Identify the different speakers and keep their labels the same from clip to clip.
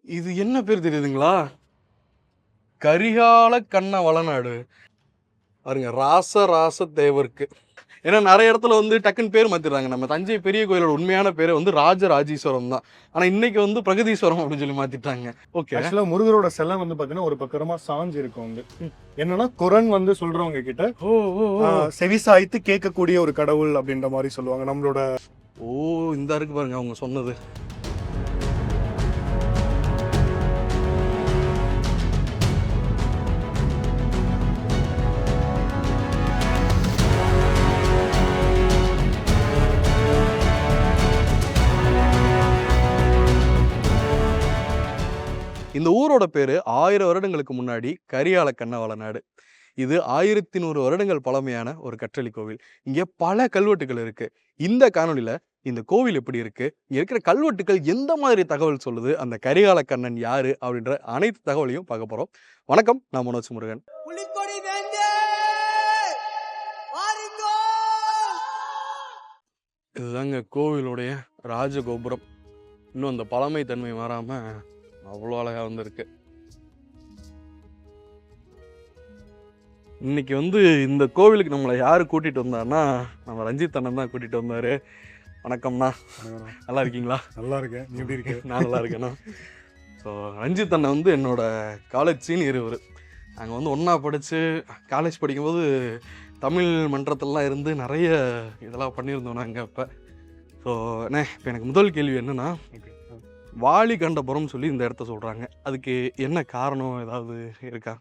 Speaker 1: இது என்ன பேர் தெரியுதுங்களா? கரிகால கண்ண வளநாடு. பாருங்க, ராச தேவருக்கு. ஏன்னா நிறைய இடத்துல வந்து டக்குன்னு பேர் மாத்திடுறாங்க. நம்ம தஞ்சை பெரிய கோயிலோட உண்மையான பேரை வந்து ராஜராஜீஸ்வரம் தான். ஆனா இன்னைக்கு வந்து பிரகதீஸ்வரம் அப்படின்னு சொல்லி மாத்திட்டாங்க. ஓகே.
Speaker 2: ஆக்சுவலா முருகரோட செல்லம் வந்து பாத்தீங்கன்னா ஒரு பக்கமா சாஞ்சு இருக்கும் வந்து. என்னன்னா குரன் வந்து சொல்றவங்க கிட்ட
Speaker 1: ஓ ஓ ஓ.
Speaker 2: செவிசாய்த்து கேட்கக்கூடிய ஒரு கடவுள் அப்படின்ற மாதிரி சொல்லுவாங்க நம்மளோட.
Speaker 1: ஓ, இந்த இருக்கு பாருங்க அவங்க சொன்னது. இந்த ஊரோட பேரு 1000 வருடங்களுக்கு முன்னாடி கரிகால கண்ண வளநாடு. இது 1100 வருடங்கள் பழமையான ஒரு கற்றளி கோவில். இங்க பல கல்வெட்டுகள் இருக்கு. இந்த காணொளியில இந்த கோவில் எப்படி இருக்கு, இங்க இருக்கிற கல்வெட்டுகள் எந்த மாதிரி தகவல் சொல்லுது, அந்த கரிகால கண்ணன் யாரு அப்படின்ற அனைத்து தகவலையும் பார்க்க போறோம். வணக்கம், நான் மனோஜ் முருகன். இதுதாங்க கோவிலுடைய ராஜகோபுரம். இன்னும் அந்த பழமை தன்மை மாறாம அவ்வளோ அழகா வந்திருக்கு. இன்னைக்கு வந்து இந்த கோவிலுக்கு நம்மளை யார் கூட்டிட்டு வந்தாருன்னா, நம்ம ரஞ்சித் அண்ணன் தான் கூட்டிட்டு வந்தாரு. வணக்கம்ண்ணா, நல்லா இருக்கீங்களா?
Speaker 2: நல்லா இருக்கேன், நீ எப்படி இருக்க?
Speaker 1: நான் நல்லா இருக்கேண்ணா. ஸோ ரஞ்சித் அண்ணன் வந்து என்னோட காலேஜ் சீனியர். இவர் நாங்கள் வந்து ஒன்றா படித்து காலேஜ் படிக்கும்போது தமிழ் மன்றத்திலலாம் இருந்து நிறைய இதெல்லாம் பண்ணியிருந்தோம் நாங்கள் அப்போ. ஸோ அண்ணே, இப்போ எனக்கு முதல் கேள்வி என்னென்னா, வாலிகண்டபுரம் சொல்லி இந்த இடத்த சொல்கிறாங்க, அதுக்கு என்ன காரணம் ஏதாவது இருக்கா?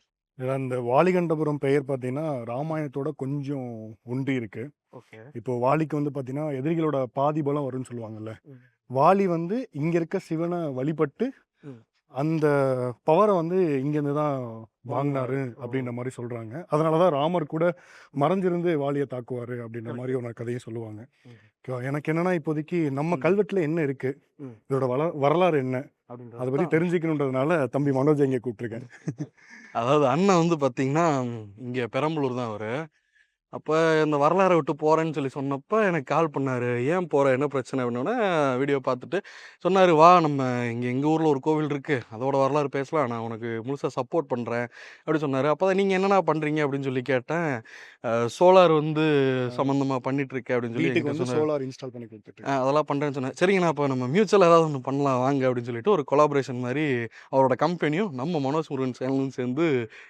Speaker 2: அந்த வாலிகண்டபுரம் பெயர் பார்த்தீங்கன்னா ராமாயணத்தோட கொஞ்சம் ஒன்றி இருக்கு.
Speaker 1: ஓகே.
Speaker 2: இப்போ வாலிக்கு வந்து பார்த்தீங்கன்னா எதிரிகளோட பாதி பலம் வரும்னு சொல்லுவாங்கல்ல. வாலி வந்து இங்க இருக்க சிவனை வழிபட்டு அந்த பவரை வந்து இங்கேருந்து தான் வாங்கினாரு அப்படின்ற மாதிரி சொல்றாங்க. அதனாலதான் ராமர் கூட மறைஞ்சிருந்து வாலியை தாக்குவாரு அப்படின்ற மாதிரி ஒரு கதையை சொல்லுவாங்க. எனக்கு என்னன்னா, இப்போதைக்கு நம்ம கல்வெட்டுல என்ன இருக்கு, இதோட வரலாறு என்ன, அதை பத்தி தெரிஞ்சுக்கணுன்றதுனால தம்பி மனோஜ் இங்க கூப்பிட்டுருக்கேன்.
Speaker 1: அதாவது அண்ணன் வந்து பார்த்தீங்கன்னா இங்கே பெரம்பலூர் தான் அவர். அப்போ இந்த வரலாறை விட்டு போகிறேன்னு சொல்லி சொன்னப்போ எனக்கு கால் பண்ணார். ஏன் போகிற, என்ன பிரச்சனை அப்படின்னோடனே வீடியோ பார்த்துட்டு சொன்னார், வா நம்ம இங்கே எங்கள் ஊரில் ஒரு கோவில் இருக்குது, அதோட வரலாறு பேசலாம், நான் உனக்கு முழுசாக சப்போர்ட் பண்ணுறேன் அப்படி சொன்னார். அப்போ தான் நீங்கள் என்னென்ன பண்ணுறீங்க அப்படின்னு சொல்லி கேட்டேன். சோலார் வந்து சம்மந்தமாக பண்ணிகிட்ருக்கேன் அப்படின்னு சொல்லி
Speaker 2: சோலார் இன்ஸ்டால் பண்ணி கொடுத்துட்டு
Speaker 1: அதெல்லாம் பண்ணுறேன்னு சொன்னேன். சரிங்கண்ணா, அப்போ நம்ம மியூச்சுவல் ஏதாவது ஒன்று பண்ணலாம் வாங்க அப்படின்னு சொல்லிட்டு ஒரு கொலாபரேஷன் மாதிரி அவரோட கம்பெனியும் நம்ம மனோஜ் முருகன் சேனலும் சேர்ந்து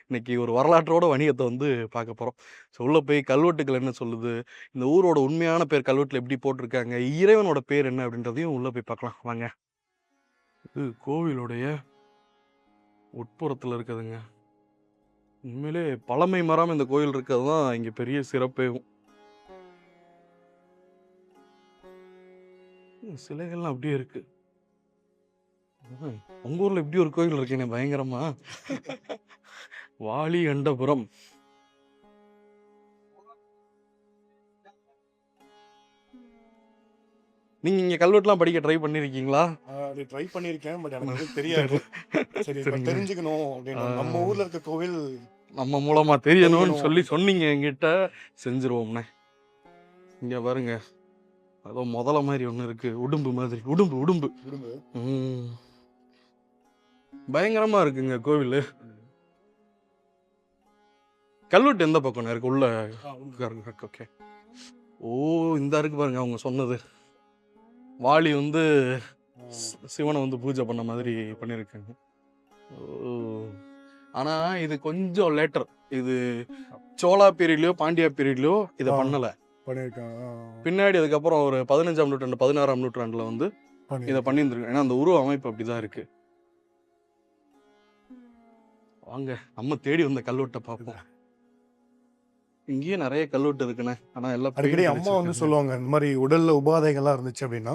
Speaker 1: இன்னைக்கு ஒரு வரலாற்றோட வணிகத்தை வந்து பார்க்க போகிறோம். ஸோ உள்ளே போய் கல்வெட்டுகள் என்ன சொல்லுது, இந்த ஊரோட உண்மையான பேர் கல்வெட்டில் எப்படி போட்டிருக்காங்க, இறைவனோட பேர் என்ன அப்படின்றதையும் உள்ளே போய் பார்க்கலாம் வாங்க. இது கோவிலுடைய உட்புறத்தில் இருக்குதுங்க. உண்மையிலே பழமை மாறாமல் இந்த கோயில் இருக்கிறது தான் இங்கே பெரிய சிறப்பேவும். சிலைகள்லாம் அப்படியே இருக்கு. உங்க ஊர்ல இப்படி ஒரு கோயில் இருக்கேனே பயங்கரமா. வாலிகண்டபுரம். நீங்க இங்க கல்வெட்டுலாம் படிக்க ட்ரை பண்ணிருக்கீங்களா?
Speaker 2: அது ட்ரை பண்ணியிருக்கேன், பட் எனக்கு தெரியாது. சரி, தெரிஞ்சுக்கணும் அப்படின்னு நம்ம ஊர்ல இருக்க கோவில்
Speaker 1: நம்ம மூலமா தெரியணும்னு சொல்லி சொன்னீங்க என்கிட்ட, செஞ்சிருவோம்ண்ணே. இங்க பாருங்க, அதோ முதல மாதிரி ஒண்ணு இருக்கு, உடும்பு மாதிரி. உடும்பு உடும்பு பயங்கரமா இருக்குங்க கோவில். கல்வெட்டு எந்த பக்கம் இருக்கு? உள்ள ஓகே. ஓ, இந்த இருக்கு பாருங்க அவங்க சொன்னது. வாலி வந்து சிவனை வந்து பூஜை பண்ண மாதிரி பண்ணியிருக்காங்க. ஆனா இது கொஞ்சம் லேட்டர். இது சோழா பீரியட்லயோ பாண்டியா பீரியட்லயோ இதை பண்ணல, பின்னாடி அதுக்கப்புறம் ஒரு 15ஆம் நூற்றாண்டு 16ஆம் நூற்றாண்டுல வந்து இதை பண்ணியிருந்திருக்காங்க. ஏன்னா அந்த உருவ அமைப்பு அப்படிதான் இருக்கு. வாங்க நம்ம தேடி வந்த கல்வெட்டை பார்ப்போம். இங்கேயே நிறைய கல்வெட்டு இருக்குண்ணே. ஆனா எல்லாம்
Speaker 2: அடிக்கடி அம்மா வந்து சொல்லுவாங்க, இந்த மாதிரி உடல்ல உபாதைகள்லாம் இருந்துச்சு அப்படின்னா,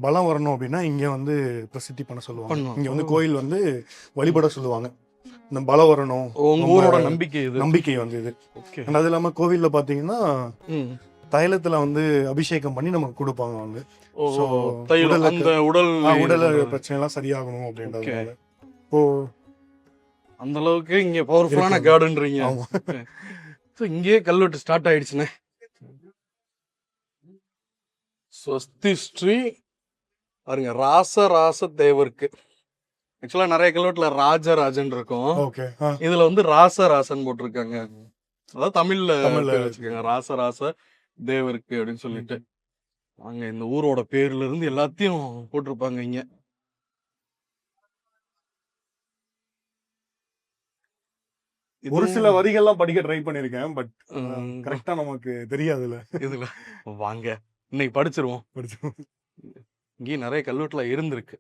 Speaker 2: பலம் வரணும் அப்படின்னா இங்க வந்து பிரசித்தி பண்ண சொல்லுவாங்க. இங்க வந்து கோயில் வந்து வழிபட சொல்லுவாங்க. இந்த பலம் வரணும்,
Speaker 1: உங்க ஊரோட நம்பிக்கை இது.
Speaker 2: நம்பிக்கை வந்து இது. அது இல்லாம கோவில்ல பாத்தீங்கன்னா தைலத்துல வந்து அபிஷேகம் பண்ணி நமக்கு கொடுப்பாங்க வந்து. உடல் பிரச்சனை எல்லாம் சரியாகணும் அப்படின்றது. இப்போ
Speaker 1: அந்த அளவுக்கு இங்க பவர்ஃபுல்லான கார்டுன்றீங்க. இங்கேயே கல்வெட்டு ஸ்டார்ட் ஆயிடுச்சுண்ணே. ஸ்வஸ்தி ஸ்ரீ பாருங்க, ராச தேவருக்கு. ஆக்சுவலா நிறைய கல்வெட்டுல ராஜராஜன் இருக்கும்,
Speaker 2: ஓகே.
Speaker 1: இதுல வந்து ராசராசன் போட்டிருக்காங்க. அதாவது தமிழ்ல
Speaker 2: தமிழ்ல
Speaker 1: பேர் வச்சிருக்காங்க, ராசராச தேவருக்கு அப்படின்னு சொல்லிட்டு. அங்க இந்த ஊரோட பேர்ல இருந்து எல்லாத்தையும் போட்டிருப்பாங்க இங்க.
Speaker 2: ஒரு சில
Speaker 1: இதுவும்
Speaker 2: வரிகள்லாம் படிக்க ட்ரை பண்ணிருக்கேன். பட்
Speaker 1: ம்,
Speaker 2: கரெக்ட்டா நமக்கு தெரியாதுல்ல.
Speaker 1: இதுல வாங்க இன்னைக்கு படிச்சிருவோம்.
Speaker 2: படிச்சோம்.
Speaker 1: இங்கேயும் நிறைய கல்வெட்டுல இருந்திருக்கு.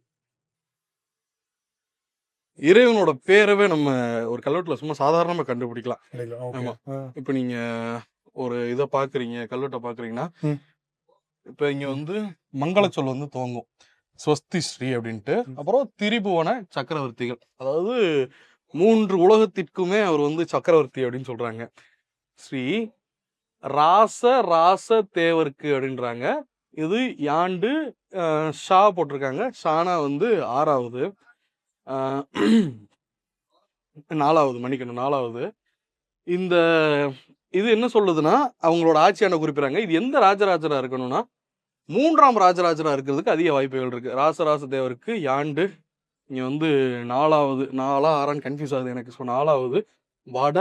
Speaker 1: இறைவனோட பேரவே நம்ம ஒரு கல்வெட்டுல சும்மா சாதாரணமா கண்டுபிடிக்கலாம்.
Speaker 2: இல்லைங்களா? ஓகே.
Speaker 1: ஆமா. இப்ப நீங்க ஒரு இதை பாக்குறீங்க, கல்வெட்டை பாக்குறீங்கன்னா,
Speaker 2: ம்.
Speaker 1: இப்ப இங்க வந்து மங்கள சொல் வந்து துவங்கும், ஸ்வஸ்தி ஸ்ரீ அப்படின்ட்டு. அப்புறம் திரிபுவன சக்கரவர்த்திகள், அதாவது 3 உலகத்திற்குமே அவர் வந்து சக்கரவர்த்தி அப்படின்னு சொல்றாங்க. ஸ்ரீ ராச தேவருக்கு அப்படின்றாங்க. இது யாண்டு ஷா போட்டிருக்காங்க. ஷானா வந்து 6வது, 4வது, மன்னிக்கணும் 4வது. இந்த இது என்ன சொல்லுதுன்னா, அவங்களோட ஆட்சியாண்ட குறிப்பிடுறாங்க. இது எந்த ராஜராஜரா இருக்கணும்னா 3ஆம் ராஜராஜரா இருக்கிறதுக்கு அதிக வாய்ப்புகள் இருக்கு. ராசராச தேவருக்கு யாண்டு இங்க வந்து 4வது, 4ஆ 6ஆன்னு கன்ஃபியூஸ் ஆகுது எனக்கு. ஸோ 4வது வட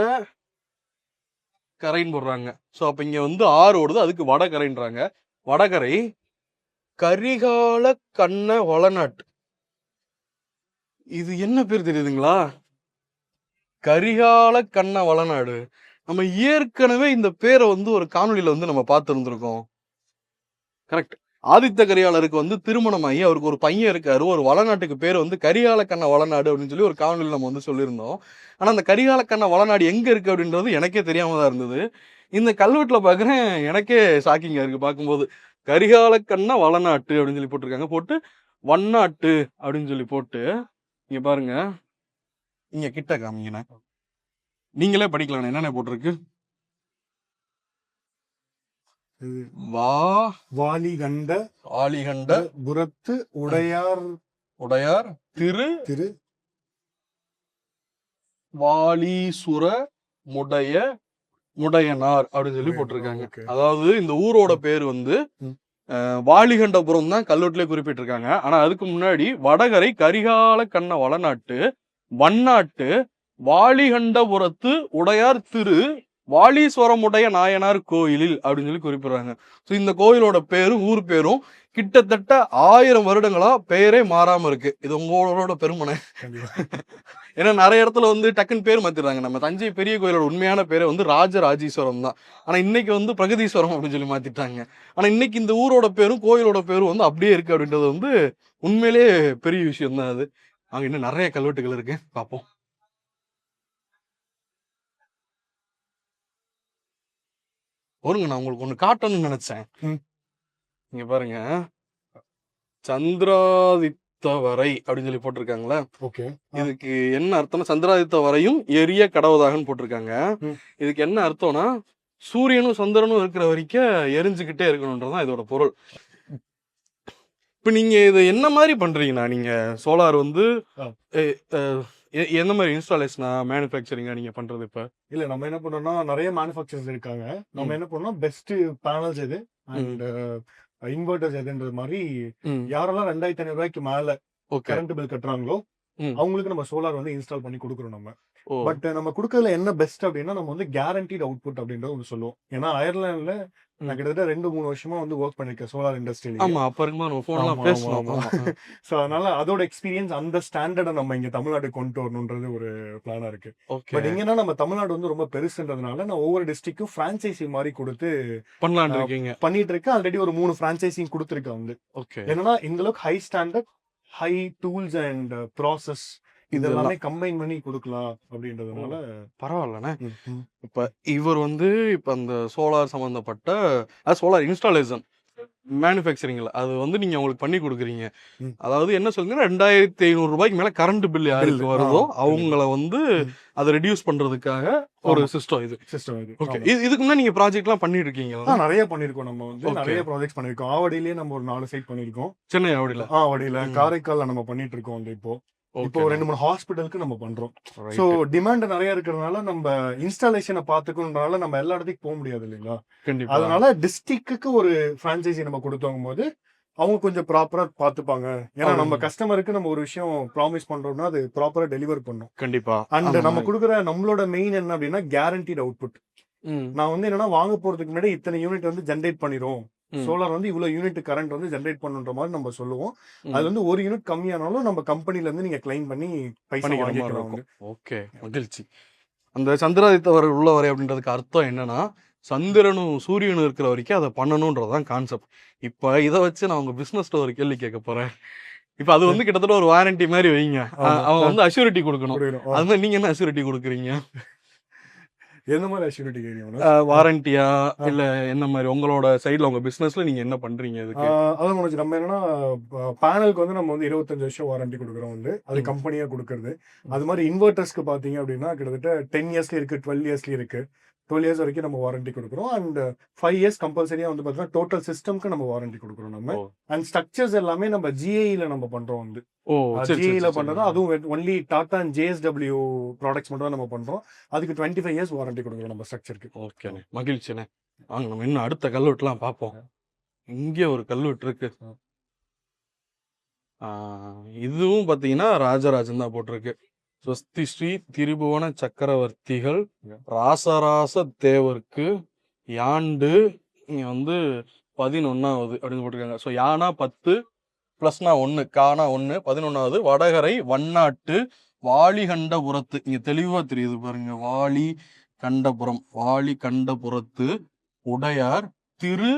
Speaker 1: கரைன்னு போடுறாங்க. ஸோ அப்ப இங்க வந்து 6 ஓடுது, அதுக்கு வடகரைன்றாங்க. வடகரை கரிகால கண்ண வளநாட்டு. இது என்ன பேர் தெரியுதுங்களா? கரிகால கண்ண வளநாடு. நம்ம ஏற்கனவே இந்த பேரை வந்து ஒரு காணொலியில வந்து நம்ம பார்த்துருந்துருக்கோம். கரெக்ட். ஆதித்த கரிகாலருக்கு வந்து திருமணமாகி அவருக்கு ஒரு பையன் இருக்காரு. ஒரு வளநாட்டுக்கு பேர் வந்து கரிகால கண்ண வளநாடு அப்படின்னு சொல்லி ஒரு காணொலியில் நம்ம வந்து சொல்லியிருந்தோம். ஆனா அந்த கரிகால கண்ண வளநாடு எங்க இருக்கு அப்படின்றது எனக்கே தெரியாம தான் இருந்தது. இந்த கல்வெட்டுல பாக்குறேன், எனக்கே ஷாக்கிங்கா இருக்கு பார்க்கும்போது. கரிகால கண்ண வளநாட்டு அப்படின்னு சொல்லி போட்டிருக்காங்க. போட்டு வண்ணாட்டு அப்படின்னு சொல்லி போட்டு, இங்க பாருங்க, இங்க கிட்ட காமிங்கண்ணே, நீங்களே படிக்கலாம் என்னென்ன போட்டிருக்கு.
Speaker 2: இது
Speaker 1: வா
Speaker 2: வாலிகண்ட
Speaker 1: ஆலிகண்ட
Speaker 2: புறத்து உடையார்
Speaker 1: உடையார் திரு
Speaker 2: திரு
Speaker 1: வாலீசுர முடையனார் அப்படின்னு சொல்லி போட்டிருக்காங்க.
Speaker 2: ஓகே.
Speaker 1: அதாவது இந்த ஊரோட பேர் வந்து
Speaker 2: ம்.
Speaker 1: வாலிகண்டபுரம் தான் கல்வெட்டுலேயே குறிப்பிட்டிருக்காங்க. ஆனா அதுக்கு முன்னாடி வடகரை கரிகால கண்ண வளநாட்டு, வண்ணாட்டு, வாலிகண்டபுரத்து உடையார் திரு வாலீஸ்வரமுடைய நாயனார் கோயிலில் அப்படின்னு சொல்லி குறிப்பிடுறாங்க. ஸோ இந்த கோயிலோட பேரும் ஊர் பேரும் கிட்டத்தட்ட 1000 வருடங்களா பெயரே மாறாம இருக்கு. இது உங்களோட பெருமனை. ஏன்னா நிறைய இடத்துல வந்து டக்குன்னு பேர் மாத்திடுறாங்க. நம்ம தஞ்சை பெரிய கோயிலோட உண்மையான பேரை வந்து ராஜராஜீஸ்வரம் தான். ஆனா இன்னைக்கு வந்து பிரகதீஸ்வரம் அப்படின்னு சொல்லி மாத்திட்டாங்க. ஆனா இன்னைக்கு இந்த ஊரோட பேரும் கோயிலோட பேரும் வந்து அப்படியே இருக்கு அப்படின்றது வந்து உண்மையிலேயே பெரிய விஷயம் தான் அது. அங்க இன்னும் நிறைய கல்வெட்டுகள் இருக்கு, பார்ப்போம். ஒருங்க, நான் உங்களுக்கு ஒண்ணு காட்டணும்னு நினைச்சேன். இங்க பாருங்க, சந்திராதித்த வரை அப்படின்னு சொல்லி போட்டிருக்காங்களா.
Speaker 2: ஓகே.
Speaker 1: இதுக்கு என்ன அர்த்தம்னா, சந்திராதித்த வரையும் எரிய கடவுதாகன்னு போட்டிருக்காங்க. இதுக்கு என்ன அர்த்தம்னா, சூரியனும் சந்திரனும் இருக்கிற வரைக்கும் எரிஞ்சுக்கிட்டே இருக்கணும்ன்றதான் இதோட பொருள். இப்ப நீங்க இது என்ன மாதிரி பண்றீங்கன்னா, நீங்க சோலார் வந்து எந்த மாதிரி இன்ஸ்டாலேஷனா மேனுஃபேக்சரிங்கா நீங்க பண்றது? இப்ப
Speaker 2: இல்ல, நம்ம என்ன பண்றோம்னா, நிறைய மேனுஃபேக்சரர்ஸ் இருக்காங்க. நம்ம என்ன பண்ணோம், பெஸ்ட் பேனல்ஸ் எது அண்ட் இன்வெர்டர்ஸ் எதுன்ற மாதிரி யாரெல்லாம் 2500 ரூபாய்க்கு மேல கரண்ட் பில் கட்டுறாங்களோ அவங்களுக்கு நம்ம சோலார் வந்து இன்ஸ்டால் பண்ணி கொடுக்குறோம் நம்ம. பட் நம்ம கொடுக்கறதுல என்ன பெஸ்ட் அப்படின்னா, நம்ம வந்து கேரண்டீட் அவுட்புட் அப்படின்றது ஒன்று சொல்லுவோம். ஏன்னா அயர்லாந்துல நான் கிட்டத்தட்ட 2-3 வருஷமா வந்து ஒர்க் பண்ணிருக்கேன் சோலார் இண்டஸ்ட்ரியில.
Speaker 1: ஆமா, அப்ப இருக்கும்போது நம்ம போன்லாம் பேசணும்.
Speaker 2: சோ அதனால அதோட எக்ஸ்பீரியன்ஸ், அந்த ஸ்டாண்டர்டை நம்ம இங்க தமிழ்நாடு கொண்டு வரணும்ன்றது ஒரு பிளானா இருக்கு. பட் இங்கன்னா நம்ம தமிழ்நாடு வந்து ரொம்ப பெருசுன்றதுனால நான் ஒவ்வொரு டிஸ்ட்ரிக்டும் பிரான்சைசி மாதிரி கொடுத்து
Speaker 1: பண்ணலாம்னு இருக்கீங்க.
Speaker 2: பண்ணிட்டு இருக்கேன். ஆல்ரெடி ஒரு 3 பிரான்சைசிங் கொடுத்துருக்கேன் வந்து. என்னன்னா இந்த அளவுக்கு high standard, high tools and process இதெல்லாமே கம்பைன் பண்ணி கொடுக்கலாம் அப்படின்றதுனால
Speaker 1: பரவாயில்லண்ணே. இப்ப இவர் வந்து இப்ப அந்த சோலார் சம்பந்தப்பட்ட சோலார் இன்ஸ்டாலேஷன் மேனுஃபேக்சரிங்ல அது வந்து நீங்க அவங்களுக்கு பண்ணி கொடுக்குறீங்க. அதாவது என்ன சொல்லுங்க, 2500 ரூபாய்க்கு மேல கரண்ட் பில் யாருக்கு வருதோ அவங்கள வந்து அதை ரெடியூஸ் பண்றதுக்காக ஒரு சிஸ்டம் இது. ஓகே. இதுக்கு முன்னாடி நீங்க ப்ராஜெக்ட் எல்லாம் பண்ணிட்டு இருக்கீங்களா?
Speaker 2: நிறைய பண்ணிருக்கோம். நம்ம வந்து நிறைய ப்ராஜெக்ட்ஸ் பண்ணிருக்கோம். ஆவடியிலேயே நம்ம ஒரு 4 சைட் பண்ணிருக்கோம்.
Speaker 1: சென்னை ஆவடியில,
Speaker 2: ஆவடியில, காரைக்கால்ல நம்ம பண்ணிட்டு இருக்கோம் வந்து. இப்போ 2-3 ஹாஸ்பிட்டலுக்கு நம்ம பண்றோம். சோ டிமாண்ட் நிறைய இருக்கிறதுனால நம்ம இன்ஸ்டாலேஷனை பாத்துக்கணும்னால நம்ம எல்லா இடத்துக்கும் போக முடியாது இல்லைங்களா. அதனால டிஸ்ட்ரிக்ட்டுக்கு ஒரு பிரான்சைசி நம்ம கொடுத்தோம் போது அவங்க கொஞ்சம் ப்ராப்பரா பார்த்துப்பாங்க. ஏன்னா நம்ம
Speaker 1: அவங்க
Speaker 2: கஸ்டமருக்கு நம்ம ஒரு விஷயம் ப்ராமிஸ் பண்றோம்னா அது ப்ராப்பரா டெலிவர் பண்ணும்.
Speaker 1: கண்டிப்பா
Speaker 2: அண்ட்
Speaker 1: அந்த
Speaker 2: நம்ம
Speaker 1: மாதிரி.
Speaker 2: குடுக்குற நம்மளோட மெயின் என்ன அப்படின்னா கேரண்டீட் அவுட்புட்.
Speaker 1: ம்
Speaker 2: நான் வந்து என்னன்னா வாங்க போறதுக்கு முன்னாடி இத்தனை யூனிட் வந்து ஜென்ரேட் பண்ணிரும்.
Speaker 1: ம்
Speaker 2: சோலார் வந்து இவ்வளவு யூனிட் கரண்ட் வந்து ஜென்ரேட் பண்ணுன்ற மாதிரி நம்ம சொல்லுவோம்.
Speaker 1: ம்
Speaker 2: அதுல வந்து ஒரு யூனிட் கம்மியானாலும் நம்ம கம்பெனில இருந்து நீங்க கிளைம் பண்ணி பைசா
Speaker 1: பண்ணிக்கிற மாதிரி
Speaker 2: வாங்கிக்கலாம்
Speaker 1: இருக்கும்.
Speaker 2: வந்து.
Speaker 1: ஓகே, மகிழ்ச்சி. அந்த சந்திராதித்தவர் உள்ளவரை அப்படின்றதுக்கு அர்த்தம் என்னன்னா, சந்திரனும் சூரியனும் இருக்கிற வரைக்கும் அதை பண்ணணுன்றதுதான் கான்செப்ட். இப்ப இதை வச்சு நான் உங்க பிசினஸ்ல ஒரு கேள்வி கேட்க போறேன். இப்ப அது வந்து கிட்டத்தட்ட ஒரு வாரண்டி மாதிரி வைங்க.
Speaker 2: ஆமா.
Speaker 1: அவன் வந்து அஷ்யூரிட்டி கொடுக்கணும்.
Speaker 2: புரியுது.
Speaker 1: அது மாதிரி நீங்க என்ன அஷ்யூரிட்டி கொடுக்குறீங்க?
Speaker 2: எந்த மாதிரி அஷ்யூரிட்டி கேக்குறீங்க?
Speaker 1: வாரண்டியா இல்ல என்ன மாதிரி உங்களோட சைடுல உங்க பிசினஸ்ல நீங்க என்ன பண்றீங்க இதுக்கு?
Speaker 2: அதான் மனோஜ், நம்ம என்னன்னா பேனலுக்கு வந்து நம்ம வந்து 25 வருஷம் வாரண்டி கொடுக்குறோம் வந்து. அது
Speaker 1: ம்.
Speaker 2: கம்பெனியா கொடுக்கறது. அது மாதிரி இன்வெர்டர்ஸ்க்கு பாத்தீங்க அப்படின்னா கிட்டத்தட்ட 10 இயர்ஸ்ல இருக்கு, 12 இயர்ஸ்ல இருக்கு. 12 இயர்ஸ் வரைக்கும் நம்ம வாரண்டி கொடுக்குறோம். அண்ட் 5 இயர்ஸ் கம்பல்சரியா வந்து பாத்தீங்கன்னா டோட்டல் சிஸ்டம்க்கு நம்ம வாரண்டி கொடுக்குறோம் நம்ம.
Speaker 1: ஓ
Speaker 2: அண்ட் ஸ்ட்ரக்சர்ஸ் எல்லாமே நம்ம ஜிஐல நம்ம பண்றோம் வந்து.
Speaker 1: ஓ சரி சரி
Speaker 2: ஜிஐல
Speaker 1: சரி
Speaker 2: பண்றதா,
Speaker 1: சரி.
Speaker 2: அதுவும் only Tata and JSW products மட்டும் தான் நம்ம பண்றோம். அதுக்கு 25 இயர்ஸ் வாரண்டி கொடுக்குறோம் நம்ம ஸ்ட்ரக்சருக்கு.
Speaker 1: ஓகேண்ணே, மகிழ்ச்சிண்ணே. வாங்க நம்ம இன்னும் அடுத்த கல்வெட்டுலாம் பார்ப்போம். இங்கே ஒரு கல்வெட்டு இருக்கு. இதுவும் பார்த்தீங்கன்னா ராஜராஜன் தான் போட்டிருக்கு. ஸ்வஸ்தி ஸ்ரீ திரிபுவன சக்கரவர்த்திகள் ராசராச தேவருக்கு யாண்டு இங்க வந்து 11வது அப்படின்னு போட்டிருக்காங்க. ஸோ யானா 10 ப்ளஸ்னா 1 கானா 1 11வது வடகரை வண்ணாட்டு வாலிகண்டபுரத்து. இங்க தெளிவா தெரியுது பாருங்க. வாலிகண்டபுரத்து உடையார் திரு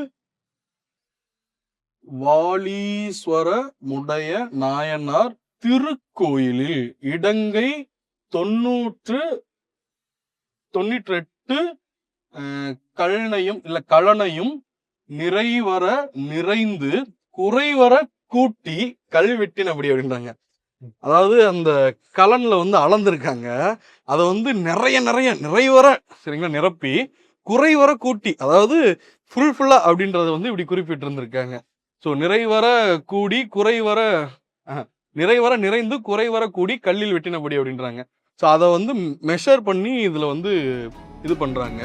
Speaker 1: வாலீஸ்வர முடைய நாயனார் திருக்கோயிலில் இடங்கை 98 கழனையும் நிறைவர நிறைந்து குறைவர கூட்டி கல்வெட்டினபடி அப்படின்றாங்க. அதாவது அந்த கலன்ல வந்து அளந்திருக்காங்க. அதை வந்து நிறைவர சரிங்களா நிரப்பி குறைவர கூட்டி, அதாவது ஃபுல்லா அப்படின்றத வந்து இப்படி குறிப்பிட்டு இருந்திருக்காங்க. ஸோ நிறைவர கூடி குறைவர நிறைவர நிறைந்து குறைவர கூடி கல்லில் வெட்டினபடி அப்படின்றாங்க. ஸோ அதை வந்து மெஷர் பண்ணி இதுல வந்து இது பண்றாங்க.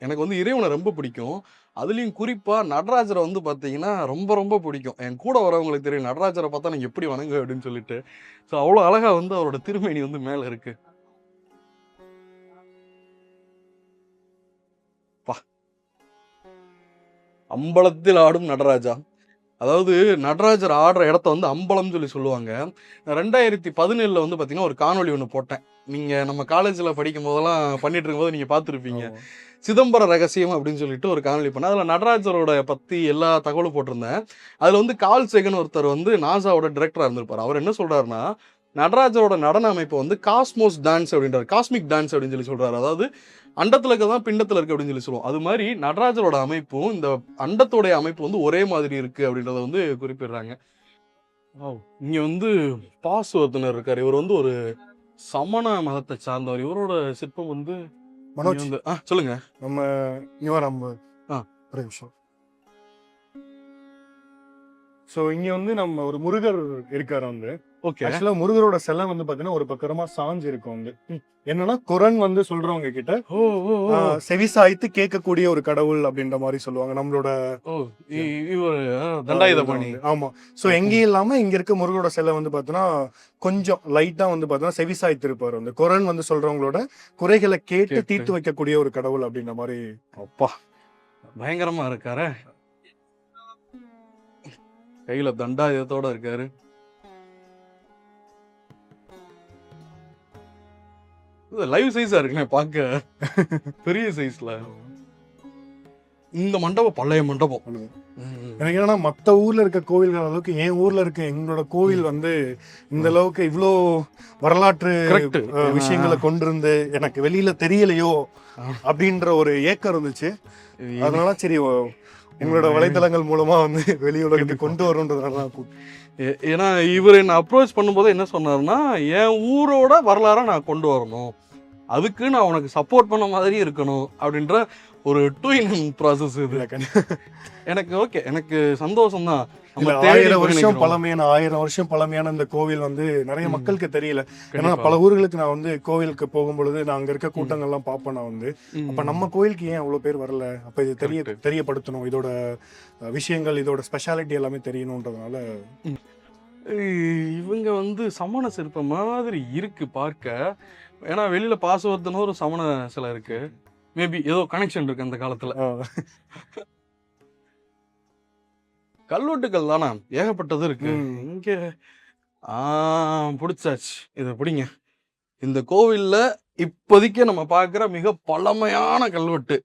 Speaker 1: எனக்கு வந்து இறைவனை ரொம்ப பிடிக்கும். அதுலயும் குறிப்பா நடராஜரை வந்து பார்த்தீங்கன்னா, ரொம்ப பிடிக்கும். என் கூட வரவங்களுக்கு தெரியும். நடராஜரை பார்த்தா நான் எப்படி வணங்குவேன் அப்படின்னு சொல்லிட்டு. ஸோ அவ்வளோ அழகா வந்து அவரோட திருமேனி வந்து மேல இருக்கு. அம்பலத்தில் ஆடும் நடராஜா. அதாவது நடராஜர் ஆடுற இடத்த வந்து அம்பலம்னு சொல்லி சொல்லுவாங்க. 2017ல வந்து பார்த்தீங்கன்னா, ஒரு காணொளி ஒண்ணு போட்டேன். நீங்க நம்ம காலேஜ்ல படிக்கும் போதெல்லாம் பண்ணிட்டு இருக்கும்போது நீங்க பார்த்துருப்பீங்க. சிதம்பர ரகசியம் அப்படின்னு சொல்லிட்டு ஒரு காணொளி பண்ணேன். அதுல நடராஜரோட பத்தி எல்லா தகவலும் போட்டிருந்தேன். அதுல வந்து கார்ல் சேகன் ஒருத்தர் வந்து நாசாவோட டைரக்டரா இருந்திருப்பாரு. அவர் என்ன சொல்றாருன்னா, நடராஜரோட நடன அமைப்பு வந்து காஸ்மோஸ் டான்ஸ் அப்படின்றாரு. காஸ்மிக் டான்ஸ் அப்படின்னு சொல்லி சொல்றாரு. அதாவது அண்டத்துல இருக்கதான் பிண்டத்துல இருக்கு அப்படின்னு சொல்லி சொல்லுவோம். அது மாதிரி நடராஜரோட அமைப்பும் இந்த அண்டத்தோடைய அமைப்பு வந்து ஒரே மாதிரி இருக்கு அப்படின்றத வந்து குறிப்பிடுறாங்க. இங்க வந்து பாசு ஒருத்தனர் இருக்காரு. இவர் வந்து ஒரு சமண மதத்தை சார்ந்தவர். இவரோட சிற்பம் வந்து
Speaker 2: மனோஜ்,
Speaker 1: வந்து சொல்லுங்க.
Speaker 2: நம்ம நம்ம
Speaker 1: ஆ.
Speaker 2: ஒரு நிமிஷம். ஸோ இங்க வந்து நம்ம ஒரு முருகர் இருக்காரு வந்து.
Speaker 1: ஓகே.
Speaker 2: ஆக்சுவலா முருகரோட சிலை வந்து பாத்தீங்கன்னா ஒரு பக்கமா சாஞ்சு இருக்கும் வந்து. என்னன்னா குரன் வந்து சொல்றவங்க கிட்ட
Speaker 1: ஓ ஓ ஓ
Speaker 2: செவிசாய்த்து கேட்கக்கூடிய ஒரு கடவுள் அப்படின்ற மாதிரி சொல்லுவாங்க நம்மளோட.
Speaker 1: ஓ இவர் தண்டாயுதபாணி.
Speaker 2: ஆமா. சோ எங்கேயும் இல்லாம இங்க இருக்க முருகரோட சிலை வந்து பாத்தீங்கன்னா கொஞ்சம் லைட்டா வந்து பாத்தீங்கன்னா செவிசாய்த்து இருப்பாரு வந்து. குரன் வந்து சொல்றவங்களோட குறைகளை கேட்டு தீர்த்து வைக்கக்கூடிய ஒரு கடவுள் அப்படின்ற மாதிரி.
Speaker 1: அப்பா பயங்கரமா இருக்காரு. கையில தண்டாயுதத்தோட இருக்காரு. லைவ் சைஸா இருக்குண்ணே பார்க்க. பெரிய சைஸ்ல. இந்த மண்டபம் பழைய மண்டபம்.
Speaker 2: எனக்கு என்னன்னா மற்ற ஊர்ல இருக்க கோவில்கள் அளவுக்கு என் ஊர்ல இருக்க எங்களோட கோவில் வந்து இந்த அளவுக்கு இவ்வளோ வரலாற்று
Speaker 1: கரெக்ட்.
Speaker 2: விஷயங்களை கொண்டிருந்து எனக்கு வெளியில தெரியலையோ அப்படின்ற ஒரு ஏக்கம் இருந்துச்சு. அதனால சரி எங்களோட வலைத்தளங்கள் மூலமா வந்து வெளி உலகத்துக்கு கொண்டு வரும்ன்றதுனால
Speaker 1: ஏன்னா இவர் என்ன அப்ரோச் பண்ணும்போது என்ன சொன்னாருன்னா, என் ஊரோட வரலாறை நான் கொண்டு வரணும், அதுக்கு நான் உனக்கு சப்போர்ட் பண்ண மாதிரி இருக்கணும் அப்படின்ற ஒரு டூ இன் ப்ராசஸ் இது. எனக்கு ஓகே, எனக்கு சந்தோஷம் தான்.
Speaker 2: 1000 வருஷம் பழமையான இந்த கோவில் வந்து நிறைய மக்களுக்கு தெரியல. ஏன்னா பல ஊர்களுக்கு நான் வந்து கோவிலுக்கு போகும் பொழுது நான் அங்க இருக்க கூட்டங்கள்லாம் பார்ப்பேன். நான் வந்து அப்ப நம்ம கோயிலுக்கு ஏன் அவ்வளவு பேர் வரல, அப்ப இது தெரியப்படுத்தணும், இதோட விஷயங்கள், இதோட ஸ்பெஷாலிட்டி எல்லாமே தெரியணும்ன்றதுனால
Speaker 1: இவங்க வந்து சமண சிற்பம் மாதிரி இருக்கு பார்க்க. ஏன்னா வெளியில பாசுவர்த்தன ஒரு சமண சிலை இருக்கு, மேபி ஏதோ கனெக்ஷன் இருக்கு அந்த காலத்துல. கல்வெட்டுகள் தானே ஏகப்பட்டது இருக்கு இங்க. பிடிச்சாச்சு, இதை பிடிங்க. இந்த கோவில்ல இப்போதைக்கு நம்ம பார்க்குற மிக பழமையான கல்வெட்டு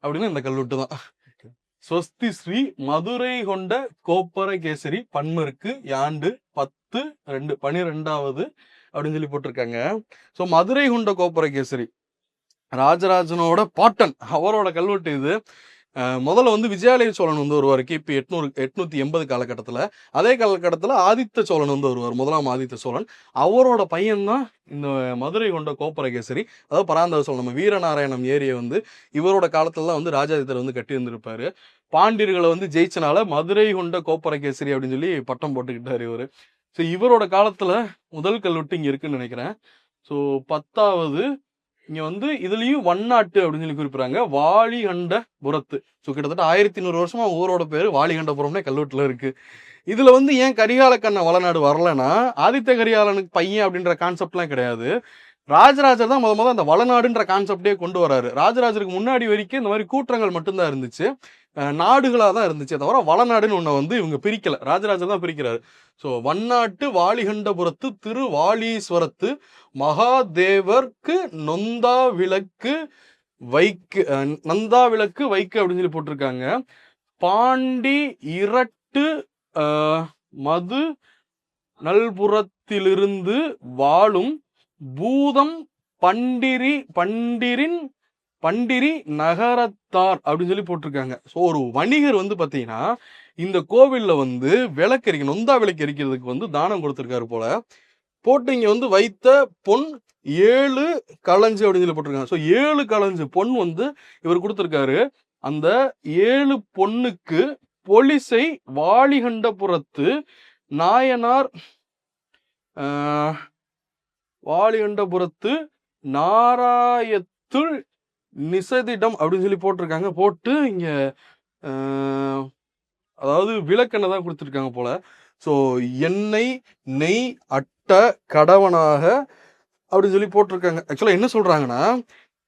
Speaker 1: அப்படின்னா இந்த கல்வெட்டு தான். ஸ்வஸ்தி ஸ்ரீ மதுரை கொண்ட கோப்பரகேசரி பன்மருக்கு யாண்டு 10/2/12 அப்படின்னு சொல்லி போட்டிருக்காங்க. ஸோ மதுரை கொண்ட கோப்பரகேசரி ராஜராஜனோட பாட்டன், அவரோட கல்வெட்டு இது. முதல்ல வந்து விஜயாலய சோழன் வந்து வருவார் கிபி 880 காலகட்டத்தில். அதே காலகட்டத்தில் ஆதித்த சோழன் வந்து வருவார், முதலாம் ஆதித்த சோழன். அவரோட பையன்தான் இந்த மதுரை கொண்ட கோப்பரகேசரி, அதாவது பராந்தக சோழன். நம்ம வீரநாராயணம் ஏரியை வந்து இவரோட காலத்துல தான் வந்து ராஜாதித்தர் வந்து கட்டி வந்திருப்பாரு. பாண்டியர்களை வந்து ஜெயிச்சனால மதுரை கொண்ட கோப்பரகேசரி அப்படின்னு சொல்லி பட்டம் போட்டுக்கிட்டாரு இவர். ஸோ இவரோட காலத்துல முதல் கல்வெட்டு இங்க இருக்குன்னு நினைக்கிறேன். ஸோ 10வது இங்க வந்து இதுலயும் வண்ணாட்டு அப்படின்னு சொல்லி குறிப்பிடுறாங்க, வாலிகண்டபுரத்து. ஸோ கிட்டத்தட்ட 1100 வருஷமா ஊரோட பேரு வாலிகண்டபுரம்னே கல்வெட்டுல இருக்கு. இதுல வந்து ஏன் கரிகால கண்ண வளநாடு வரலன்னா, ஆதித்த கரிகாலனுக்கு பையன் அப்படின்ற கான்செப்ட்லாம் கிடையாது. ராஜராஜர் தான் முத அந்த வளநாடுன்ற கான்செப்டே கொண்டு வராரு. ராஜராஜருக்கு முன்னாடி வரைக்கும் இந்த மாதிரி கூற்றங்கள் மட்டும்தான் இருந்துச்சு, நாடுகளாக தான் இருந்துச்சு, தவிர வளநாடுன்னு ஒன்றை வந்து இவங்க பிரிக்கல, ராஜராஜர் தான் பிரிக்கிறாரு. ஸோ வண்ணாட்டு வாலிகண்டபுரத்து திருவாலீஸ்வரத்து மகாதேவர்க்கு நொந்தா விளக்கு வைக்கு அப்படின்னு சொல்லி போட்டிருக்காங்க. பாண்டி இரட்டு மது நல்புறத்திலிருந்து வாழும் பூதம் பண்டிரி நகரத்தார் அப்படின்னு சொல்லி போட்டிருக்காங்க. ஸோ ஒரு வணிகர் வந்து பார்த்தீங்கன்னா இந்த கோவில்ல வந்து விளக்கு நொந்தா விளக்கு எரிக்கிறதுக்கு வந்து தானம் கொடுத்துருக்காரு போல. போட்டு இங்க வந்து வைத்த பொன் 7 களஞ்சு அப்படின்னு சொல்லி போட்டிருக்காங்க. ஸோ 7 களஞ்சு பொன் வந்து இவர் கொடுத்துருக்காரு. அந்த 7 பொண்ணுக்கு பொலிசை வாலிகண்டபுரத்து நாயனார் வாலிகண்டபுரத்து நாராயத்துள் நிசதிடம் அப்படின்னு சொல்லி போட்டிருக்காங்க. போட்டு இங்க அதாவது விளக்கெண்ணெய் தான் கொடுத்துருக்காங்க போல. ஸோ எண்ணெய் நெய் அட்ட கடவனாக அப்படின்னு சொல்லி போட்டிருக்காங்க. ஆக்சுவலா என்ன சொல்றாங்கன்னா,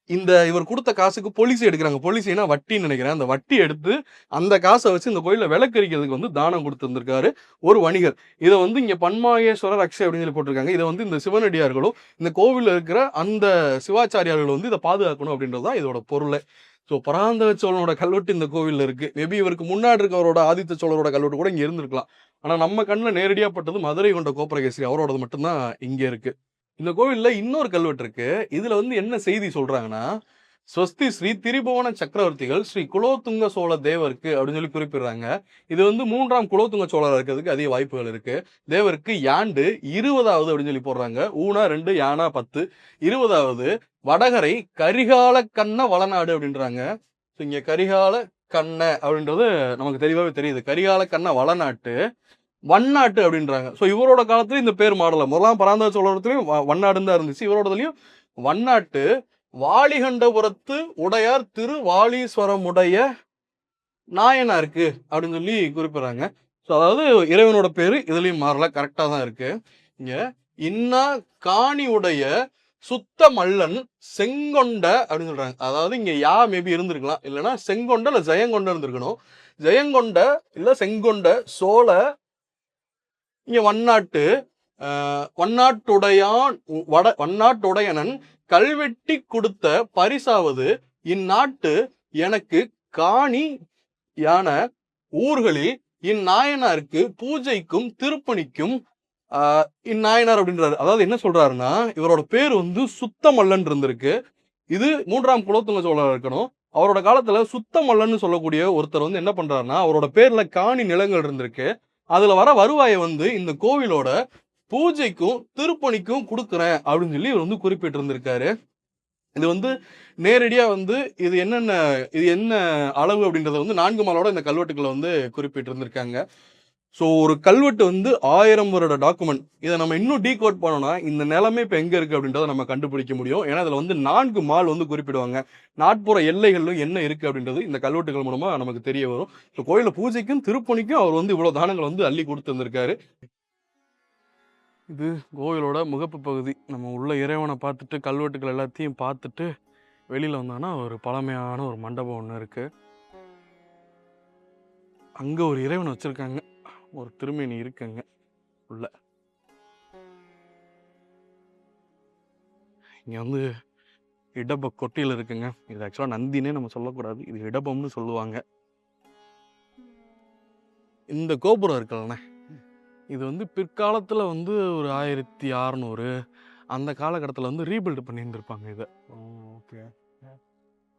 Speaker 1: இந்த இவர் கொடுத்த காசுக்கு பொலிசி எடுக்கிறாங்க. பொலிசினா வட்டின்னு நினைக்கிறேன். அந்த வட்டி எடுத்து அந்த காசை வச்சு இந்த கோயிலில் விளக்கரிக்கிறதுக்கு வந்து தானம் கொடுத்துருந்துருக்காரு ஒரு வணிகர். இதை வந்து இங்க பன்மாகேஸ்வரர் அக்ஷய் அப்படின்னு சொல்லி போட்டிருக்காங்க. இதை வந்து இந்த சிவனடியார்களும் இந்த கோவிலில் இருக்கிற அந்த சிவாச்சாரியார்களும் வந்து இதை பாதுகாக்கணும் அப்படின்றது தான் இதோட பொருள். ஸோ பராந்தக சோழனோட கல்வெட்டு இந்த கோவிலில் இருக்கு. மேபி இவருக்கு முன்னாடி இருக்கவரோட ஆதித்த சோழரோட கல்வெட்டு கூட இங்க இருந்திருக்கலாம். ஆனா நம்ம கண்ணில் நேரடியாக பட்டது மதுரை கொண்ட கோப்பரகேசரி, அவரோடது மட்டும்தான் இங்க இருக்கு. இந்த கோவில்ல இன்னொரு கல்வெட்டு இருக்கு. இதுல வந்து என்ன செய்தி சொல்றாங்கன்னா, ஸ்வஸ்தி ஸ்ரீ திரிபுவன சக்கரவர்த்திகள் ஸ்ரீ குலோத்துங்க சோழ தேவருக்கு அப்படின்னு சொல்லி குறிப்பிடுறாங்க. இது வந்து 3ஆம் குலோத்துங்க சோழர் இருக்கிறதுக்கு அதிக வாய்ப்புகள் இருக்கு. தேவருக்கு யாண்டு 20வது அப்படின்னு சொல்லி போடுறாங்க. ஊனா 2 யானா 10 20வது வடகரை கரிகால கண்ண வளநாடு அப்படின்றாங்க. இங்க கரிகால கண்ண அப்படின்றது நமக்கு தெளிவாகவே தெரியுது. கரிகால கண்ண வளநாட்டு வண்ணாட்டு அப்படின்றாங்க. ஸோ இவரோட காலத்துலயும் இந்த பேர் மாறல. முதலாம் பராந்தக சோழத்துலயும் வண்ணாடுன்னு தான் இருந்துச்சு, இவரோடதுலயும் வண்ணாட்டு. வாலிகண்டபுரத்து உடையார் திருவாலீஸ்வரமுடைய நாயனாருக்கு அப்படின்னு சொல்லி குறிப்பிடுறாங்க. ஸோ அதாவது இறைவனோட பேரு இதுலயும் மாறல, கரெக்டா தான் இருக்கு. இங்க இன்னா காணி உடைய சுத்த மல்லன் செங்கொண்ட அப்படின்னு சொல்றாங்க. அதாவது இங்க யா மேபி இருந்திருக்கலாம், இல்லைன்னா செங்கொண்ட இல்ல ஜெயங்கொண்ட இருந்திருக்கணும். ஜெயங்கொண்ட இல்ல செங்கொண்ட சோழ இங்க வண்ணாட்டுடையனன் கல்வெட்டி கொடுத்த பரிசாவது இந்நாட்டு எனக்கு காணியான ஊர்களில் இந்நாயனாருக்கு பூஜைக்கும் திருப்பணிக்கும் இந்நாயனார் அப்படின்றாரு. அதாவது என்ன சொல்றாருன்னா, இவரோட பேர் வந்து சுத்தமல்லன் இருந்திருக்கு. இது 3ஆம் குலோத்துங்க சோழர் இருக்கணும். அவரோட காலத்துல சுத்தமல்லன்னு சொல்லக்கூடிய ஒருத்தர் வந்து என்ன பண்றாருன்னா, அவரோட பேர்ல காணி நிலங்கள் இருந்திருக்கு. அதுல வர வருவாயை வந்து இந்த கோவிலோட பூஜைக்கும் திருப்பணிக்கும் கொடுக்குறேன் அப்படின்னு சொல்லி இவர் வந்து குறிப்பிட்டு இருந்திருக்காரு. இது வந்து நேரடியா வந்து இது என்ன அளவு அப்படின்றத வந்து 4 மாலோட இந்த கல்வெட்டுக்களை வந்து குறிப்பிட்டு இருந்திருக்காங்க. ஸோ ஒரு கல்வெட்டு வந்து 1000 வருட டாக்குமெண்ட். இதை நம்ம இன்னும் டீகோட் பண்ணோம்னா இந்த நிலமே இப்போ எங்க இருக்கு அப்படின்றத நம்ம கண்டுபிடிக்க முடியும். ஏன்னா இதுல வந்து 4 மால் வந்து குறிப்பிடுவாங்க. நாட்புற எல்லைகளும் என்ன இருக்கு அப்படின்றது இந்த கல்வெட்டுகள் மூலமா நமக்கு தெரிய வரும். ஸோ கோயில பூஜைக்கும் திருப்பணிக்கும் அவர் வந்து இவ்வளவு தானங்கள் வந்து அள்ளி கொடுத்துருந்திருக்காரு. இது கோவிலோட முகப்பு பகுதி. நம்ம உள்ள இறைவனை பார்த்துட்டு கல்வெட்டுகள் எல்லாத்தையும் பார்த்துட்டு வெளியில வந்தோம்னா ஒரு பழமையான ஒரு மண்டபம் ஒன்று இருக்கு. அங்க ஒரு இறைவனை வச்சிருக்காங்க. ஒரு திருமேனி இருக்குங்க உள்ள. இங்க வந்து இடப கொட்டியில் இருக்குங்க. இது ஆக்சுவலா நந்தினே நம்ம சொல்லக்கூடாது, இது இடபம்னு சொல்லுவாங்க. இந்த கோபுரம் இருக்குல்லண்ணே, இது வந்து பிற்காலத்துல வந்து ஒரு 1600 அந்த காலகட்டத்தில் வந்து ரீபில்டு பண்ணியிருந்திருப்பாங்க இதை.
Speaker 2: ஓகே.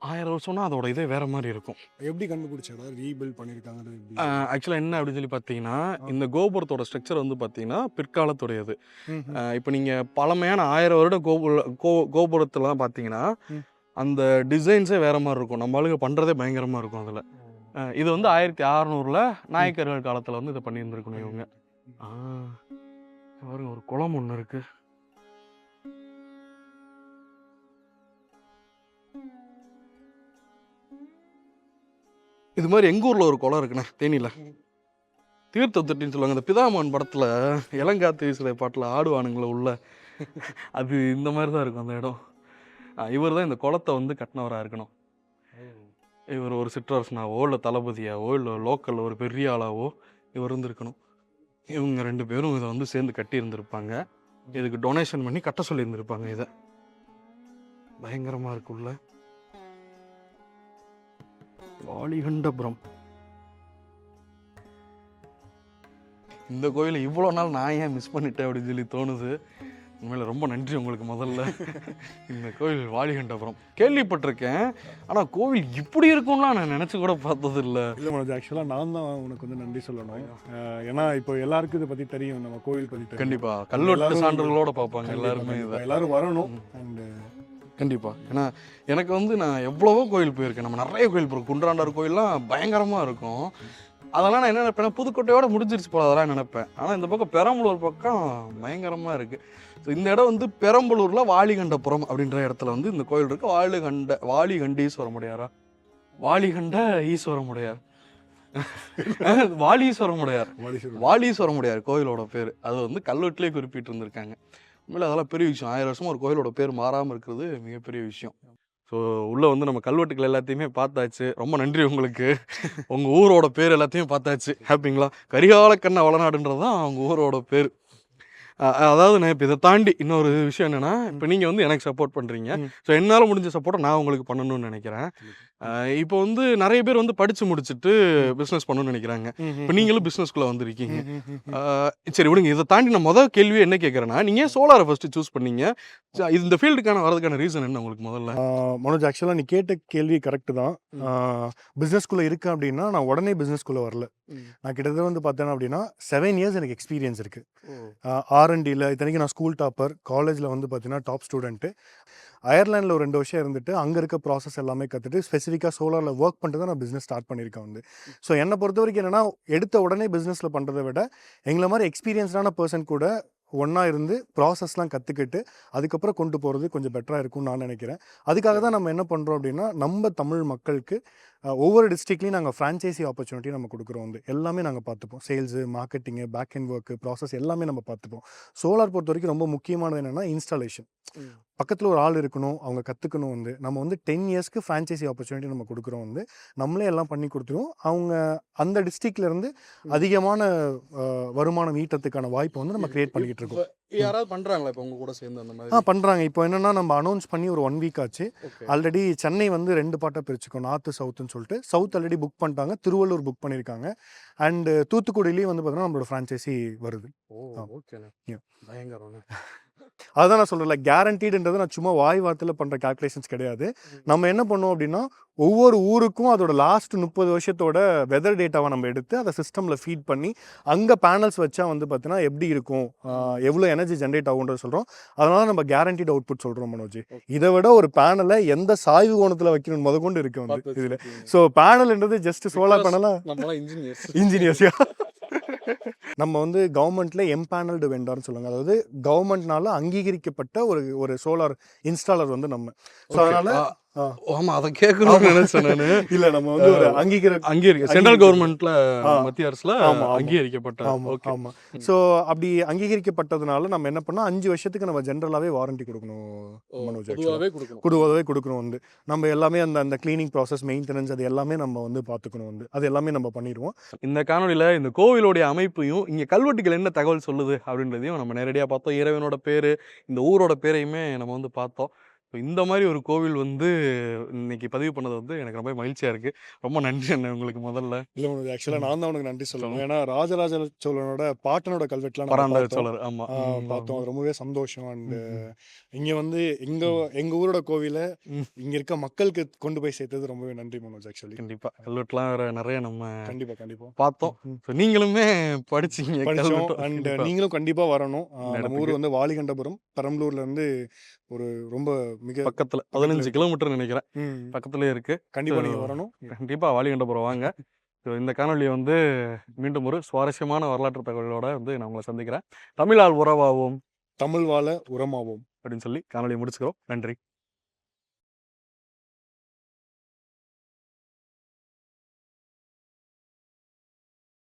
Speaker 1: 1000 வருஷம்னா அதோட இதே வேற மாதிரி இருக்கும்.
Speaker 2: எப்படி கண்டுபிடிச்சதா ரீபில்ட் பண்ணியிருக்காங்க?
Speaker 1: ஆக்சுவலாக என்ன அப்படின்னு சொல்லி பார்த்தீங்கன்னா, இந்த கோபுரத்தோட ஸ்ட்ரக்சர் வந்து பார்த்தீங்கன்னா பிற்காலத்துடையது. இப்போ நீங்கள் பழமையான 1000 வருட கோபுரத்தெல்லாம் பார்த்தீங்கன்னா அந்த டிசைன்ஸே வேற மாதிரி இருக்கும். நம்ம ஆளுங்க பண்ணுறதே பயங்கரமாக இருக்கும் அதில். இது வந்து 1600ல் நாயக்கர்கள் காலத்தில் வந்து இதை பண்ணியிருந்துருக்கணும் இவங்க. பாருங்க ஒரு குளம் ஒன்று இருக்கு. இது மாதிரி எங்க ஊர்ல ஒரு குளம் இருக்குண்ணே, தேனியில தீர்த்த தொட்டின்னு சொல்லுவாங்க. இந்த பிதாமகன் படத்துல இளங்காத்து வீசுற பாட்டுல ஆடுவானுங்கள உள்ள, அது இந்த மாதிரி தான் இருக்கும் அந்த இடம். இவர் தான் இந்த குளத்தை வந்து கட்டினவரா இருக்கணும். இவர் ஒரு சிற்றரசனாவோ இல்லை தளபதியாவோ இல்லை லோக்கல் ஒரு பெரிய ஆளாவோ இவர் இருந்திருக்கணும். இவங்க 2 பேரும் இதை வந்து சேர்ந்து கட்டி இருந்திருப்பாங்க. இதுக்கு டொனேஷன் பண்ணி கட்ட சொல்லி இருந்திருப்பாங்க. இதை பயங்கரமா இருக்குள்ள. வாலிகண்டபுரம். இந்த கோயிலை இவ்வளோ நாள் நான் ஏன் மிஸ் பண்ணிட்டேன் அப்படின்னு சொல்லி தோணுது. உண்மையில ரொம்ப நன்றி உங்களுக்கு முதல்ல. இந்த கோயில் வாலிகண்டபுரம் கேள்விப்பட்டிருக்கேன், ஆனால் கோவில் இப்படி இருக்கும்லாம் நான் நினச்சி கூட பார்த்தது இல்லை.
Speaker 2: இல்லை மனோஜ், ஆக்சுவலாக நான் தான் உனக்கு வந்து நன்றி சொல்லணும். ஏன்னா இப்போ எல்லாருக்கும் இதை பற்றி தெரியும், நம்ம கோவில் பற்றி
Speaker 1: கண்டிப்பாக கல்வெட்டு சான்றுகளோட பார்ப்பாங்க எல்லாருமே.
Speaker 2: எல்லாரும் வரணும். அண்ட்
Speaker 1: கண்டிப்பாக, ஏன்னா எனக்கு வந்து நான் எவ்வளவோ கோயில் போயிருக்கேன். நம்ம நிறைய கோயில் போயிருக்கோம். குன்றாண்டார் கோயிலெலாம் பயங்கரமாக இருக்கும். அதெல்லாம் நான் என்ன நினைப்பேன், புதுக்கோட்டையோட முடிஞ்சிருச்சு போல அதெல்லாம் நினைப்பேன். ஆனால் இந்த பக்கம் பெரம்பலூர் பக்கம் பயங்கரமாக இருக்குது. ஸோ இந்த இடம் வந்து பெரம்பலூரில் வாலிகண்டபுரம் அப்படின்ற இடத்துல வந்து இந்த கோயில் இருக்குது. வாலிகண்டீஸ்வரமுடையாரா, வாலிகண்ட ஈஸ்வரமுடையார், வாலீஸ்வரமுடையார் கோயிலோட பேர். அது வந்து கல்வெட்டிலே குறிப்பிட்டு இருந்திருக்காங்க. உண்மையில அதெல்லாம் பெரிய விஷயம். 1000 வருஷமா ஒரு கோயிலோட பேர் மாறாமல் இருக்கிறது மிகப்பெரிய விஷயம். ஸோ உள்ளே வந்து நம்ம கல்வெட்டுகள் எல்லாத்தையுமே பார்த்தாச்சு. ரொம்ப நன்றி உங்களுக்கு. உங்கள் ஊரோட பேர் எல்லாத்தையும் பார்த்தாச்சு. ஹாப்பிங்களா? கரிகாலக்கண்ண வளநாடுன்றது தான் அவங்க ஊரோட பேர். அதாவது நான் இப்போ இதை தாண்டி இன்னொரு விஷயம் என்னென்னா, இப்போ நீங்கள் வந்து எனக்கு சப்போர்ட் பண்ணுறீங்க. ஸோ என்னால் முடிஞ்ச சப்போர்ட்டை நான் உங்களுக்கு பண்ணணும்னு நினைக்கிறேன். இப்போ வந்து நிறைய பேர் வந்து படித்து முடிச்சுட்டு பிஸ்னஸ் பண்ணணும்னு நினைக்கிறாங்க. இப்போ நீங்களும் பிஸ்னஸ்குள்ளே வந்திருக்கீங்க. சரி விடுங்க, இதை தாண்டி நான் முதல் கேள்வி என்ன கேட்குறேன்னா, நீங்கள் சோலாரை ஃபஸ்ட்டு சூஸ் பண்ணீங்க. இந்த ஃபீல்டுக்கான வரதுக்கான ரீசன் என்ன உங்களுக்கு முதல்ல?
Speaker 2: மனோஜ், ஆக்சுவலாக நீ கேட்ட கேள்வி கரெக்டு தான். பிஸ்னஸ்குள்ளே இருக்கேன் அப்படின்னா நான் உடனே பிஸ்னஸ்குள்ளே வரல. நான் கிட்டத்தட்ட வந்து பார்த்தேன்னா அப்படின்னா 7 இயர்ஸ் எனக்கு எக்ஸ்பீரியன்ஸ் இருக்குது. R&Dயில் இத்தனைக்கு நான் ஸ்கூல் டாப்பர், காலேஜில் வந்து பார்த்தீங்கன்னா டாப் ஸ்டூடெண்ட்டு. அயர்லாண்டில் ஒரு 2 வருஷம் இருந்துட்டு அங்கே இருக்க ப்ராசஸ் எல்லாமே கற்றுட்டு ஸ்பெசிஃபிக்காக சோலாரில் ஒர்க் பண்ணிட்டு தான் நான் பிஸ்னஸ் ஸ்டார்ட் பண்ணியிருக்கேன் வந்து. ஸோ என்னை பொறுத்த வரைக்கும் என்னென்னா, எடுத்த உடனே பிஸ்னஸில் பண்ணுறதை விட எங்களை மாதிரி எக்ஸ்பீரியன்ஸ்டான பர்சன் கூட ஒன்றா இருந்து ப்ராசஸ்லாம் கற்றுக்கிட்டு அதுக்கப்புறம் கொண்டு போகிறது கொஞ்சம் பெட்டராக இருக்கும்னு நான் நினைக்கிறேன். அதுக்காக தான் நம்ம என்ன பண்ணுறோம் அப்படின்னா, நம்ம தமிழ் மக்களுக்கு ஒவ்வொரு டிஸ்ட்ரிக்ட்லேயும் நாங்கள் ஃப்ரான்ச்சைசி ஆப்பர்ச்சுனிட்டி நம்ம கொடுக்குறோம். வந்து எல்லாமே நாங்கள் பார்த்துப்போம். Sales, marketing, back and work, process எல்லாமே நம்ம பார்த்துப்போம். சோலார் பொறுத்த வரைக்கும் ரொம்ப முக்கியமானது என்னென்னா இன்ஸ்டாலேஷன். பக்கத்தில் ஒரு ஆள் இருக்கணும், அவங்க கற்றுக்கணும். வந்து நம்ம வந்து 10 இயர்ஸ்க்கு ஃப்ரான்ச்சைசி ஆப்பர்ச்சுனிட்டி நம்ம கொடுக்குறோம். வந்து நம்மளே எல்லாம் பண்ணி கொடுத்துருவோம். அவங்க அந்த டிஸ்ட்ரிக்ட்லேருந்து அதிகமான வருமானம் ஈட்டத்துக்கான வாய்ப்பை வந்து நம்ம கிரியேட் பண்ணிக்கிட்டு இருக்கோம்.
Speaker 1: யாராவது பண்றாங்களா இப்போ உங்க கூட சேர்ந்து அந்த மாதிரி?
Speaker 2: பண்ணுறாங்க. இப்போ என்னென்னா நம்ம அனௌன்ஸ் பண்ணி ஒரு 1 வீக் ஆச்சு.
Speaker 1: ஓகே.
Speaker 2: ஆல்ரெடி சென்னை வந்து 2 பார்ட்டாக பிரிச்சுக்கோம், நார்த்து சவுத்துன்னு சொல்லிட்டு. சவுத் ஆல்ரெடி புக் பண்ணிட்டாங்க, திருவள்ளூர் புக் பண்ணியிருக்காங்க, அண்டு தூத்துக்குடியிலையும் வந்து பார்த்தீங்கன்னா நம்மளோட ஃப்ரான்ச்சைசி வருது.
Speaker 1: ஓ ஓகேண்ணே. பயங்கரம்.
Speaker 2: அதான் நான் சொல்கிறேன்ல, கேரண்டீடுன்றது நான் சும்மா வாய் வார்த்தையில் பண்ணுற கால்குலேஷன்ஸ் கிடையாது. நம்ம என்ன பண்ணுவோம் அப்படின்னா, ஒவ்வொரு ஊருக்கும் அதோட லாஸ்ட் 30 வருஷத்தோட வெதர் டேட்டாவை நம்ம எடுத்து அதை சிஸ்டமில் ஃபீட் பண்ணி அங்கே பேனல்ஸ் வச்சா வந்து பார்த்தீங்கன்னா எப்படி இருக்கும், எவ்வளோ எனர்ஜி ஜென்ரேட் ஆகுன்றது சொல்கிறோம். அதனால நம்ம கேரண்டீட் அவுட்புட் சொல்கிறோம் மனோஜ். இதை விட ஒரு பேனலை எந்த சாய்வு கோணத்தில் வைக்கணும் முதற்கொண்டு இருக்கு வந்து இதில். ஸோ பேனல்ன்றது ஜஸ்ட் சோலார் பேனலாக இன்ஜினியர்ஸியா நம்ம வந்து கவர்மெண்ட்ல எம்பேனல்டு வெண்டார்னு சொல்லுவாங்க. அதாவது கவர்மெண்ட்னால அங்கீகரிக்கப்பட்ட ஒரு சோலார் இன்ஸ்டாலர் வந்து நம்ம. ஸோ அதனால
Speaker 1: ஆமா, அதை கேட்கணும்னு நினைச்சேன் நானு.
Speaker 2: இல்ல நம்ம வந்து ஒரு
Speaker 1: சென்ட்ரல் கவர்மெண்ட்ல, மத்திய அரசுல அங்கீகரிக்கப்பட்ட.
Speaker 2: ஆமா. ஸோ அப்படி அங்கீகரிக்கப்பட்டதுனால நம்ம என்ன பண்ணோம், 5 வருஷத்துக்கு நம்ம ஜென்ரலாவே வாரண்டி கொடுக்கணும் மனோஜ். பொதுவாகவே கொடுக்கணும். வந்து நம்ம எல்லாமே அந்த கிளீனிங் ப்ராசஸ், மெயின்டெனன்ஸ், அது எல்லாமே நம்ம வந்து பார்த்துக்கணும். வந்து அது எல்லாமே நம்ம பண்ணிடுவோம்.
Speaker 1: இந்த காணொலியில இந்த கோவிலோடைய அமைப்பையும் இங்க கல்வெட்டுகள் என்ன தகவல் சொல்லுது அப்படின்றதையும் நம்ம நேரடியாக பார்த்தோம். இறைவனோட பேரு, இந்த ஊரோட பேரையுமே நம்ம வந்து பார்த்தோம். இந்த மாதிரி ஒரு கோவில் வந்து இன்னைக்கு பதிவு பண்ணது வந்து எனக்கு ரொம்ப மகிழ்ச்சியா இருக்கு. ரொம்ப நன்றி அண்ணன் உங்களுக்கு முதல்ல.
Speaker 2: இல்லை மனோஜ், ஆக்சுவலாக நான் தான் உனக்கு நன்றி சொல்லணும். ஏன்னா ராஜராஜ சோழனோட பாட்டனோட கல்வெட்டுலாம்
Speaker 1: பராந்தக சோழர். ஆமா,
Speaker 2: பார்த்தோம். அது ரொம்பவே சந்தோஷம். அண்டு இங்கே வந்து எங்கள் ஊரோட கோவிலை இங்கே இருக்க மக்களுக்கு கொண்டு போய் சேர்த்தது ரொம்பவே நன்றி மனோஜ். ஆக்சுவலி
Speaker 1: கண்டிப்பாக கல்வெட்டுலாம் வேற நிறைய நம்ம
Speaker 2: கண்டிப்பாக
Speaker 1: பார்த்தோம். நீங்களுமே படிச்சீங்க.
Speaker 2: அண்ட் நீங்களும் கண்டிப்பாக வரணும். நம்ம ஊர் வந்து வாலிகண்டபுரம், பெரம்பலூர்லேருந்து ஒரு ரொம்ப மிக
Speaker 1: பக்கத்தில் 15 கிலோமீட்டர் நினைக்கிறேன், பக்கத்துலேயே இருக்கு.
Speaker 2: கண்டிப்பாக நீங்கள் வரணும்.
Speaker 1: கண்டிப்பாக வாலிகண்டபுரம் வாங்க. இந்த காணொலியை வந்து மீண்டும் ஒரு சுவாரஸ்யமான வரலாற்று தகவலோட வந்து நான் உங்களை சந்திக்கிறேன். தமிழால் உறவாவோம்,
Speaker 2: தமிழ் வாழ உரமாவோம்
Speaker 1: அப்படின்னு சொல்லி காணொலியை முடிச்சுக்கிறோம். நன்றி.